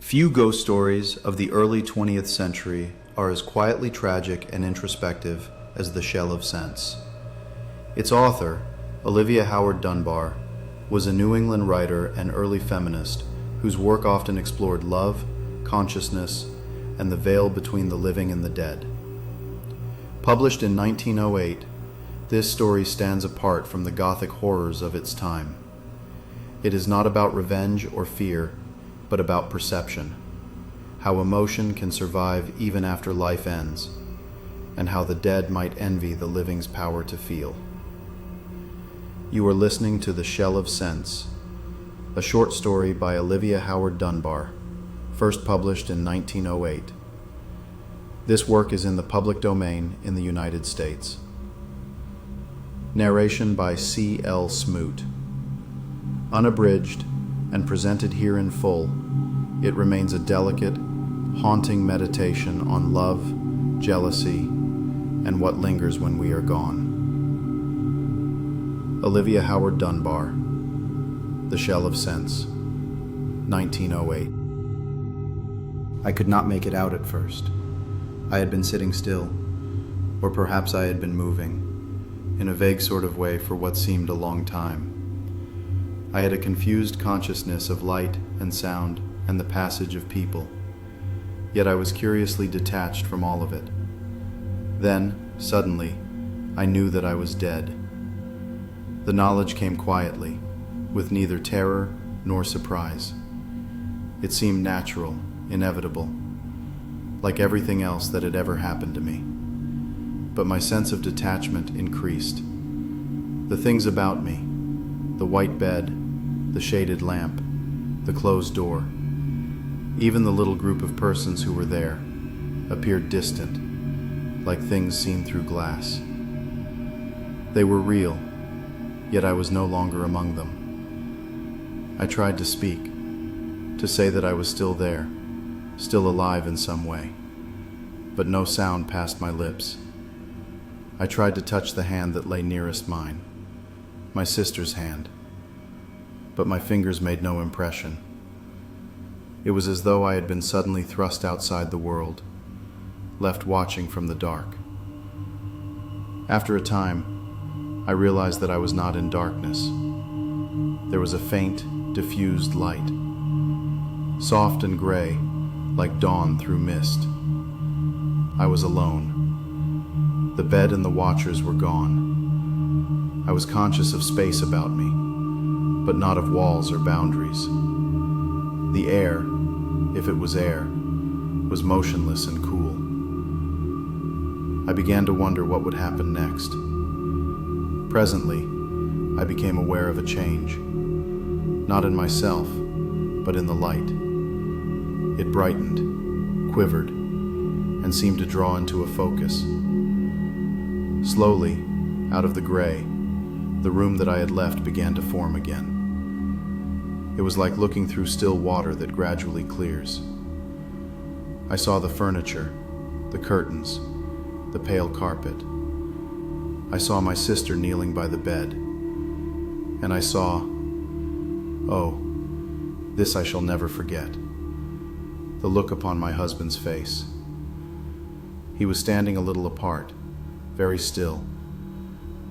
Few ghost stories of the early 20th century are as quietly tragic and introspective as The Shell of Sense. Its author, Olivia Howard Dunbar, was a New England writer and early feminist whose work often explored love, consciousness, and the veil between the living and the dead. Published in 1908, this story stands apart from the Gothic horrors of its time. It is not about revenge or fear, but about perception, how emotion can survive even after life ends, and how the dead might envy the living's power to feel. You are listening to The Shell of Sense, a short story by Olivia Howard Dunbar, first published in 1908. This work is in the public domain in the United States. Narration by C L Smoot. Unabridged and presented here in full, it remains a delicate, haunting meditation on love, jealousy, and what lingers when we are gone. Olivia Howard Dunbar, The Shell of Sense, 1908. I could not make it out at first. I had been sitting still, or perhaps I had been moving, in a vague sort of way for what seemed a long time. I had a confused consciousness of light and sound and the passage of people, yet I was curiously detached from all of it. Then, suddenly, I knew that I was dead. The knowledge came quietly, with neither terror nor surprise. It seemed natural, inevitable, like everything else that had ever happened to me. But my sense of detachment increased. The things about me, the white bed, the shaded lamp, the closed door, even the little group of persons who were there, appeared distant, like things seen through glass. They were real, yet I was no longer among them. I tried to speak, to say that I was still there, still alive in some way, but no sound passed my lips. I tried to touch the hand that lay nearest mine, my sister's hand, but my fingers made no impression. It was as though I had been suddenly thrust outside the world, left watching from the dark. After a time, I realized that I was not in darkness. There was a faint, diffused light, soft and gray, like dawn through mist. I was alone. The bed and the watchers were gone. I was conscious of space about me, but not of walls or boundaries. The air, if it was air, was motionless and cool. I began to wonder what would happen next. Presently, I became aware of a change, not in myself, but in the light. It brightened, quivered, and seemed to draw into a focus. Slowly, out of the gray, the room that I had left began to form again. It was like looking through still water that gradually clears. I saw the furniture, the curtains, the pale carpet. I saw my sister kneeling by the bed, and I saw, oh, this I shall never forget, the look upon my husband's face. He was standing a little apart, very still,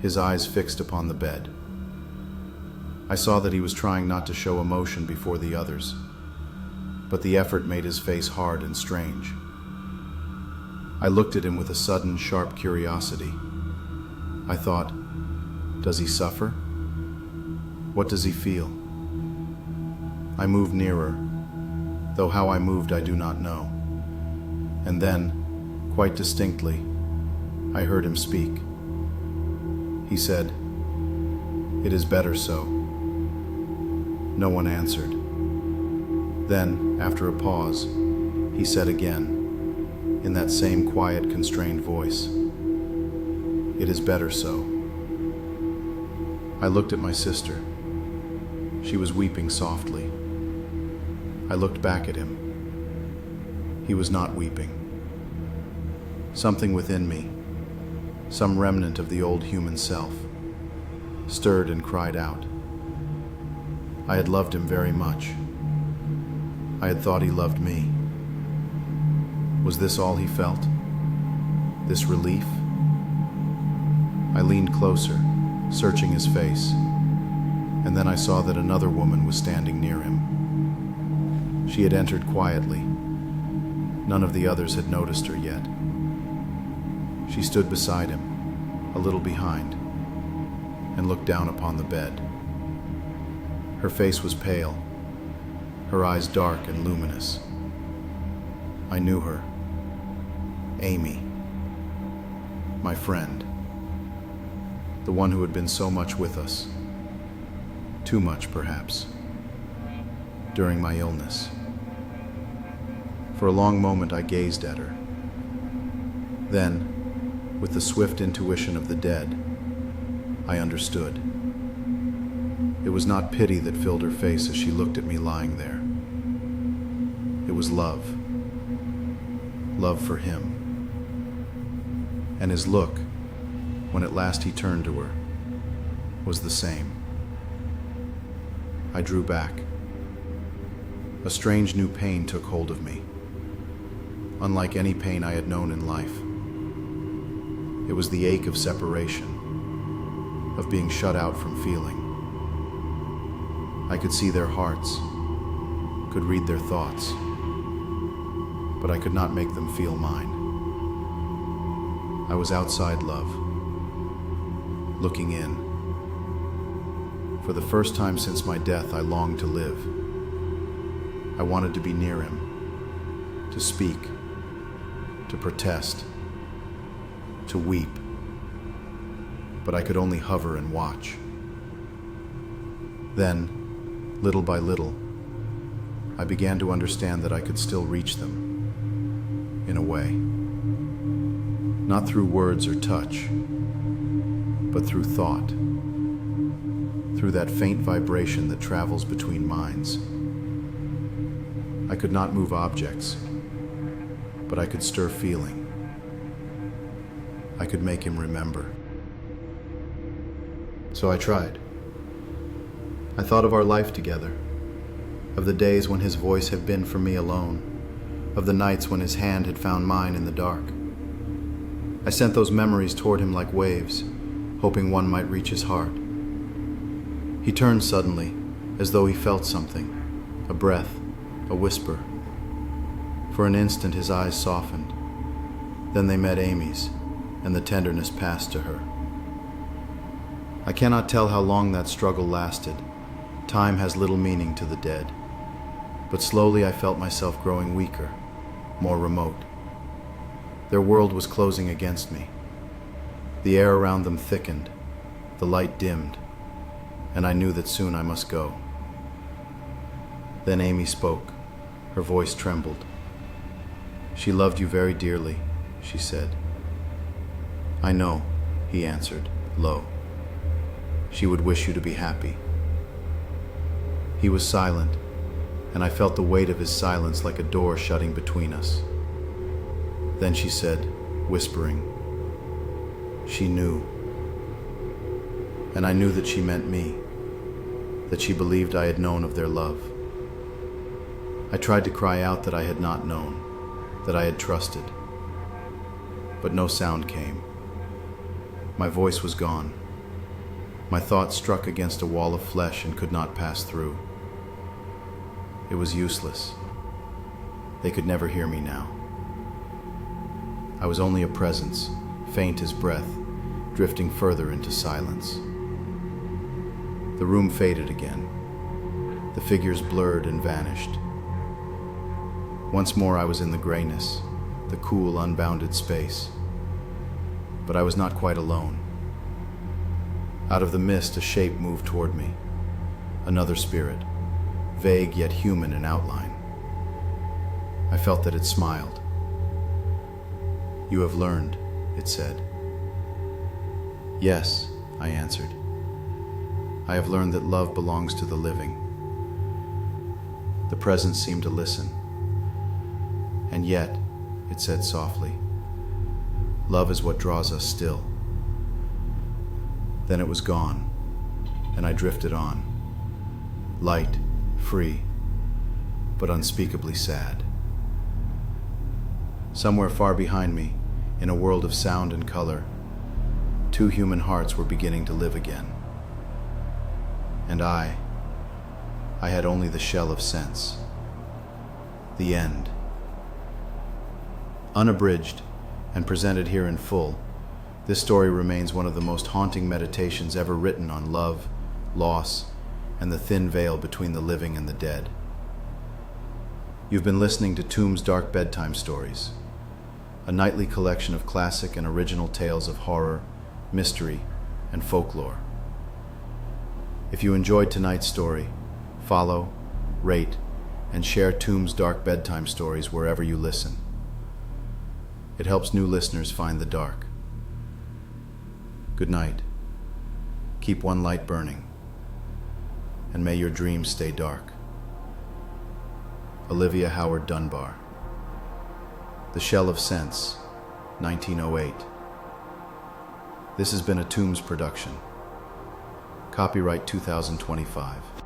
his eyes fixed upon the bed. I saw that he was trying not to show emotion before the others, but the effort made his face hard and strange. I looked at him with a sudden, sharp curiosity. I thought, does he suffer? What does he feel? I moved nearer, though how I moved I do not know. And then, quite distinctly, I heard him speak. He said, "It is better so." No one answered. Then, after a pause, he said again, in that same quiet, constrained voice, "It is better so." I looked at my sister. She was weeping softly. I looked back at him. He was not weeping. Something within me, some remnant of the old human self, stirred and cried out. I had loved him very much. I had thought he loved me. Was this all he felt? This relief? I leaned closer, searching his face, and then I saw that another woman was standing near him. She had entered quietly. None of the others had noticed her yet. She stood beside him, a little behind, and looked down upon the bed. Her face was pale, her eyes dark and luminous. I knew her. Amy. My friend. The one who had been so much with us. Too much, perhaps. During my illness. For a long moment I gazed at her. Then, with the swift intuition of the dead, I understood. It was not pity that filled her face as she looked at me lying there. It was love. Love for him. And his look, when at last he turned to her, was the same. I drew back. A strange new pain took hold of me, unlike any pain I had known in life. It was the ache of separation, of being shut out from feeling. I could see their hearts, could read their thoughts, but I could not make them feel mine. I was outside love, looking in. For the first time since my death, I longed to live. I wanted to be near him, to speak, to protest, to weep. But I could only hover and watch. Then, little by little, I began to understand that I could still reach them, in a way. Not through words or touch, but through thought, through that faint vibration that travels between minds. I could not move objects, but I could stir feeling. I could make him remember. So I tried. I thought of our life together, of the days when his voice had been for me alone, of the nights when his hand had found mine in the dark. I sent those memories toward him like waves, hoping one might reach his heart. He turned suddenly, as though he felt something, a breath, a whisper. For an instant his eyes softened. Then they met Amy's, and the tenderness passed to her. I cannot tell how long that struggle lasted. Time has little meaning to the dead. But slowly I felt myself growing weaker, more remote. Their world was closing against me. The air around them thickened, the light dimmed, and I knew that soon I must go. Then Amy spoke. Her voice trembled. "She loved you very dearly," she said. "I know," he answered, low. "She would wish you to be happy." He was silent, and I felt the weight of his silence like a door shutting between us. Then she said, whispering, "She knew." And I knew that she meant me, that she believed I had known of their love. I tried to cry out that I had not known, that I had trusted. But no sound came. My voice was gone. My thoughts struck against a wall of flesh and could not pass through. It was useless. They could never hear me now. I was only a presence, faint as breath, drifting further into silence. The room faded again. The figures blurred and vanished. Once more I was in the grayness, the cool, unbounded space. But I was not quite alone. Out of the mist, a shape moved toward me. Another spirit, vague yet human in outline. I felt that it smiled. "You have learned," it said. "Yes," I answered. "I have learned that love belongs to the living." The presence seemed to listen. "And yet," it said softly, "love is what draws us still." Then it was gone, and I drifted on, light, free, but unspeakably sad. Somewhere far behind me, in a world of sound and color, two human hearts were beginning to live again. And I had only the shell of sense. The end. Unabridged and presented here in full, this story remains one of the most haunting meditations ever written on love, loss, and the thin veil between the living and the dead. You've been listening to Tooms Dark Bedtime Stories, a nightly collection of classic and original tales of horror, mystery, and folklore. If you enjoyed tonight's story, follow, rate, and share Tooms Dark Bedtime Stories wherever you listen. It helps new listeners find the dark. Good night. Keep one light burning, and may your dreams stay dark. Olivia Howard Dunbar. The Shell of Sense, 1908. This has been a Tooms production. Copyright 2025.